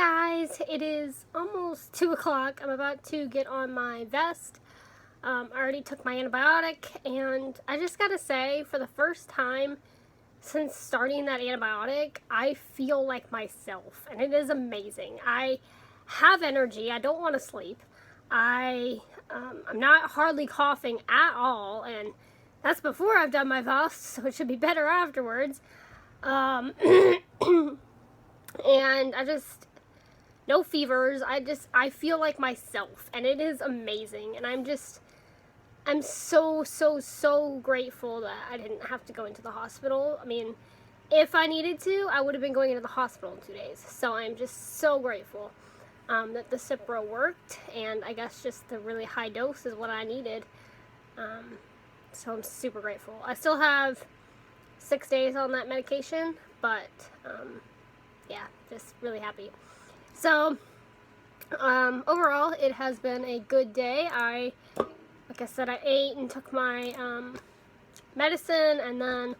Guys, it is almost 2 o'clock. I'm about to get on my vest. I already took my antibiotic, and I just gotta say, for the first time since starting that antibiotic, I feel like myself, and it is amazing. I have energy. I don't want to sleep. I'm not hardly coughing at all, and that's before I've done my VOS, so it should be better afterwards. And no fevers. I feel like myself, and it is amazing. And I'm so grateful that I didn't have to go into the hospital. I mean, if I needed to, I would have been going into the hospital in 2 days. So I'm just so grateful that the Cipro worked, and I guess just the really high dose is what I needed. So I'm super grateful. I still have 6 days on that medication, but yeah, just really happy. So, overall, it has been a good day. Like I said, I ate and took my medicine, and then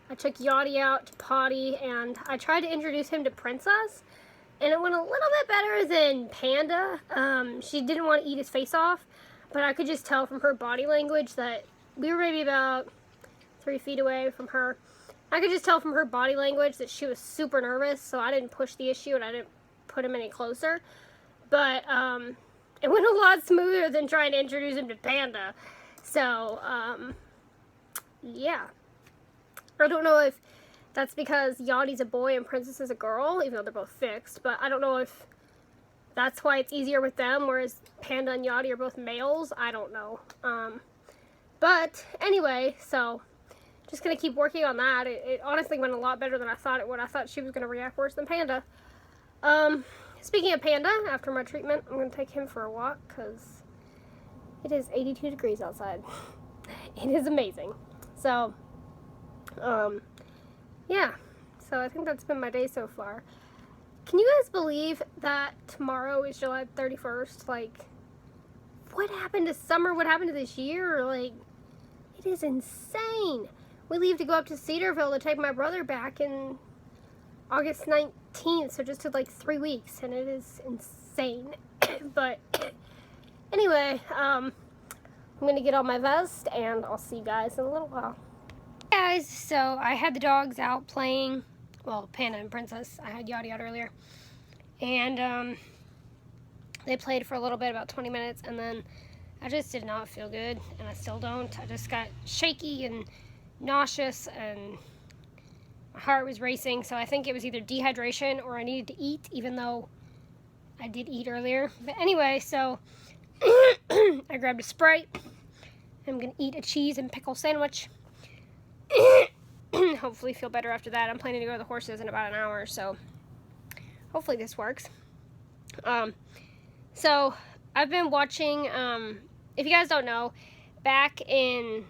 I took Yachty out to potty, and I tried to introduce him to Princess, and it went a little bit better than Panda. She didn't want to eat his face off, but I could just tell from her body language that we were maybe about 3 feet away from her. I could just tell from her body language that she was super nervous, so I didn't push the issue, and I didn't put him any closer. But it went a lot smoother than trying to introduce him to Panda. So yeah, I don't know if that's because Yachty's a boy and Princess is a girl, even though they're both fixed, but I don't know if that's why it's easier with them, whereas Panda and Yachty are both males. I don't know. But anyway, so just gonna keep working on that. It honestly went a lot better than I thought it would. I thought she was gonna react worse than Panda. Speaking of Panda, after my treatment, I'm going to take him for a walk because it is 82 degrees outside. It is amazing. So, yeah. So I think that's been my day so far. Can you guys believe that tomorrow is July 31st? Like, what happened to summer? What happened to this year? Like, it is insane. We leave to go up to Cedarville to take my brother back in August 19th, so just took like 3 weeks, and it is insane. But anyway, I'm gonna get on my vest, and I'll see you guys in a little while. Hey guys, so I had the dogs out playing, well, Panda and Princess. I had Yachty out earlier, and they played for a little bit, about 20 minutes, and then I just did not feel good, and I still don't. I just got shaky and nauseous, and my heart was racing, so I think it was either dehydration or I needed to eat, even though I did eat earlier. But anyway, so I grabbed a Sprite. I'm going to eat a cheese and pickle sandwich. Hopefully feel better after that. I'm planning to go to the horses in about an hour, so hopefully this works. So I've been watching, if you guys don't know, back in,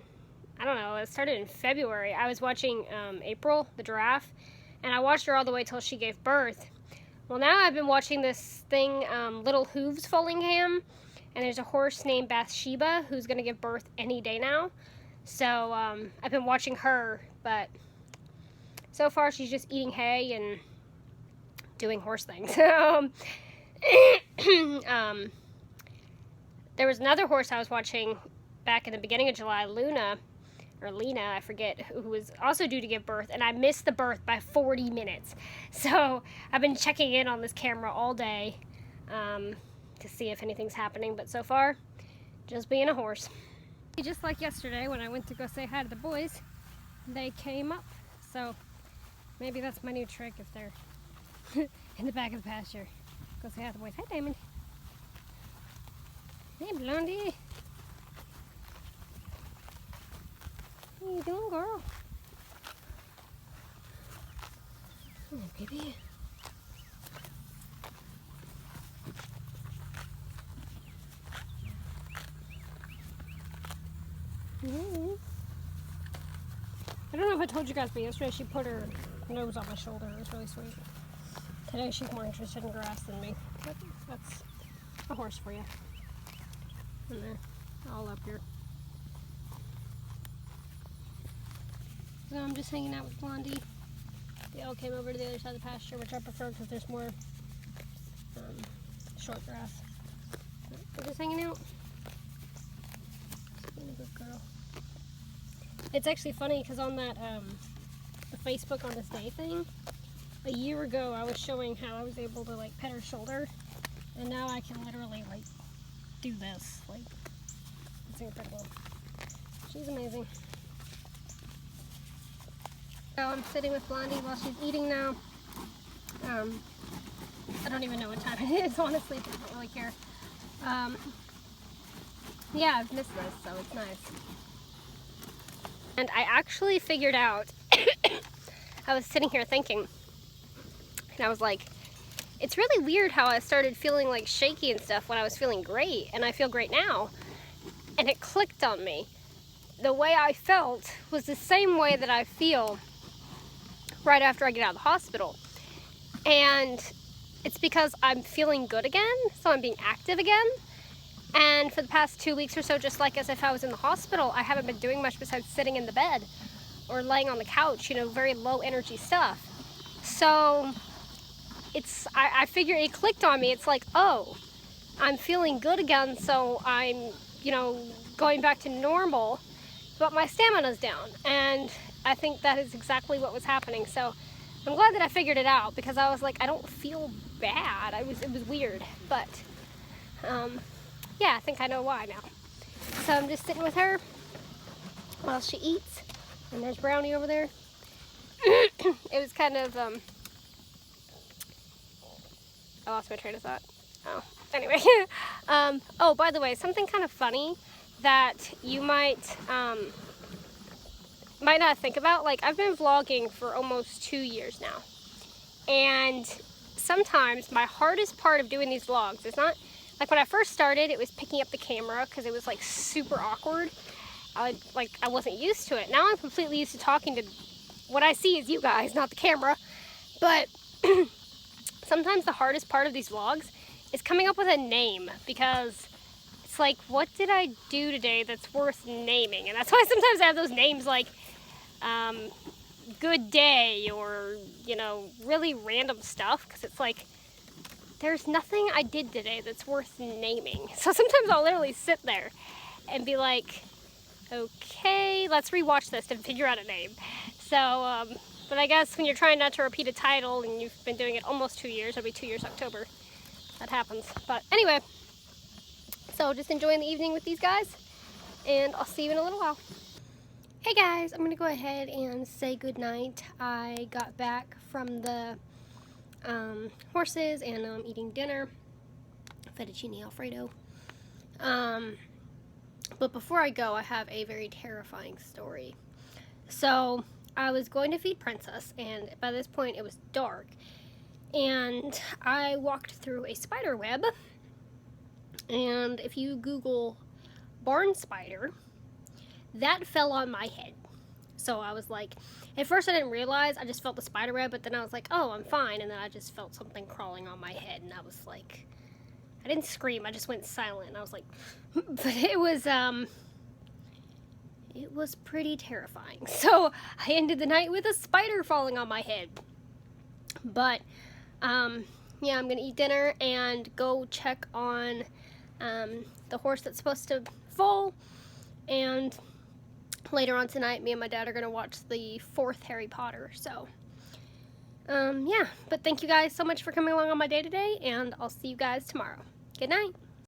I don't know, it started in February. I was watching April, the giraffe, and I watched her all the way till she gave birth. Well, now I've been watching this thing, Little Hooves Foalingham, and there's a horse named Bathsheba who's going to give birth any day now. So I've been watching her, but so far she's just eating hay and doing horse things. There was another horse I was watching back in the beginning of July, Lena, I forget, who was also due to give birth, and I missed the birth by 40 minutes. So I've been checking in on this camera all day to see if anything's happening, but so far, just being a horse. Just like yesterday when I went to go say hi to the boys, they came up. So maybe that's my new trick if they're in the back of the pasture. Go say hi to the boys. Hi, Diamond. Hey, Blondie. What are you doing, girl? Oh, baby. Mm-hmm. I don't know if I told you guys, but yesterday she put her nose on my shoulder. It was really sweet. Today she's more interested in grass than me. But that's a horse for you. And they're all up here. So I'm just hanging out with Blondie. They all came over to the other side of the pasture, which I prefer because there's more short grass. They're just hanging out. Being a good girl. It's actually funny because on that the Facebook on this day thing, a year ago I was showing how I was able to like pet her shoulder, and now I can literally like do this. Like, it's incredible. She's amazing. So I'm sitting with Blondie while she's eating now. I don't even know what time it is, honestly. I don't really care. Yeah, I've missed this, so it's nice. And I actually figured out, I was sitting here thinking, and I was like, it's really weird how I started feeling like shaky and stuff when I was feeling great, and I feel great now. And it clicked on me. The way I felt was the same way that I feel right after I get out of the hospital. And it's because I'm feeling good again, so I'm being active again. And for the past 2 weeks or so, just like as if I was in the hospital, I haven't been doing much besides sitting in the bed or laying on the couch, you know, very low energy stuff. So I figure it clicked on me. It's like, oh, I'm feeling good again, so I'm, you know, going back to normal, but my stamina's down. And I think that is exactly what was happening. So I'm glad that I figured it out, because I was like, I don't feel bad. It was weird, but yeah, I think I know why now. So I'm just sitting with her while she eats, and there's Brownie over there. It was kind of I lost my train of thought. Oh, anyway. Oh, by the way, something kind of funny that you might not think about. Like, I've been vlogging for almost 2 years now, and sometimes my hardest part of doing these vlogs is not, like when I first started, it was picking up the camera because it was like super awkward. I wasn't used to it. Now I'm completely used to talking to, what I see is you guys, not the camera. But sometimes the hardest part of these vlogs is coming up with a name, because it's like, what did I do today that's worth naming? And that's why sometimes I have those names like good day, or, you know, really random stuff, because it's like, there's nothing I did today that's worth naming. So sometimes I'll literally sit there and be like, okay, let's rewatch this to figure out a name. So, but I guess when you're trying not to repeat a title and you've been doing it almost 2 years, it'll be 2 years October, that happens. But anyway, so just enjoying the evening with these guys, and I'll see you in a little while. Hey guys, I'm gonna go ahead and say goodnight. I got back from the horses, and I'm eating dinner, fettuccine alfredo. But before I go, I have a very terrifying story. So I was going to feed Princess, and by this point it was dark, and I walked through a spider web, and if you Google barn spider, that fell on my head. So I was like, at first I didn't realize, I just felt the spider web, but then I was like, oh, I'm fine, and then I just felt something crawling on my head, and I was like, I didn't scream, I just went silent, and I was like, but it was pretty terrifying. So I ended the night with a spider falling on my head. But yeah, I'm gonna eat dinner and go check on the horse that's supposed to foal, and later on tonight, me and my dad are gonna watch the 4th Harry Potter. So yeah, but thank you guys so much for coming along on my day today, and I'll see you guys tomorrow. Good night.